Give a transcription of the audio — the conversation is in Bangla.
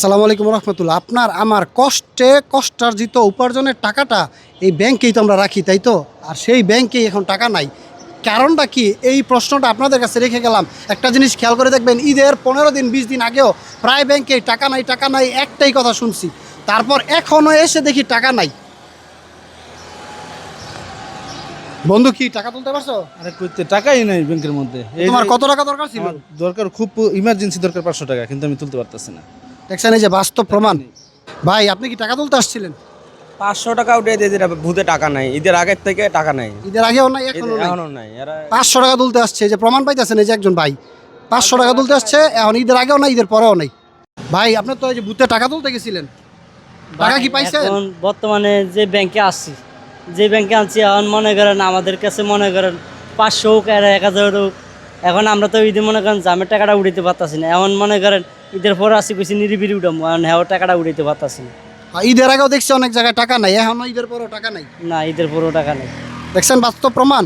আসসালামু আলাইকুম রহমতুল্লাহ। আপনার আমার কষ্টার্জিত উপার্জনের টাকাটা এই ব্যাংকেই তো আমরা রাখি, তাই তো? আর সেই ব্যাংকেই এখন টাকা নাই। কারণটা কি? এই প্রশ্নটা আপনাদের কাছে রেখে গেলাম। একটা জিনিস খেয়াল করে দেখবেন, ঈদের 15 দিন 20 দিন আগেও প্রায় ব্যাংকেই টাকা নাই টাকা নাই একটাই কথা শুনছি। তারপর এখনও এসে দেখি টাকা নাই। বন্ধু, কি টাকা তুলতে পারছো? আরে কইতে টাকাই নাই ব্যাংকের মধ্যে। তোমার কত টাকা দরকার ছিল? আমার দরকার, খুব ইমার্জেন্সি দরকার 500 টাকা, কিন্তু আমি তুলতে পারতেছি না। দেখছেন, এই যে বাস্তব প্রমাণ। ভাই, আপনি কি টাকা তুলতে আসছিলেন? 500 টাকা উঠে দিয়ে দিরা ভূতে টাকা নাই, ঈদের আগের থেকে টাকা নাই, ঈদের আগেও নাই এখনো নাই। এখনো নাই। এরা 500 টাকা তুলতে আসছে, এই যে প্রমাণ পাইতেছেন, এই যে একজন ভাই 500 টাকা তুলতে আসছে, এখন ঈদের আগেও নাই ঈদের পরেও নাই। ভাই, আপনার তো এই যে ভূতে টাকা তুলতে গেছিলেন, টাকা কি পাইছেন? এখন বর্তমানে যে ব্যাংকে আছি, যে ব্যাংকে আছি, এখন মনে করেন আমাদের কাছে মনে করেন 500 হোক আর 1000 হোক, এখন আমরা তো ঈদে মনে করেন জামের টাকাটা উঠাইতে পারতাছি না। এখন মনে করেন ঈদের পরে আসি কইছি নিরিবিরি উঠাম, এখন হ্যাঁ টাকাটা উঠাইতে পারতাছি না। ঈদের আগেও দেখছি অনেক জায়গায় টাকা নাই, এখনো ঈদের পরেও টাকা নাই। না, ঈদের পরেও টাকা নেই। দেখছেন বাস্তব প্রমাণ।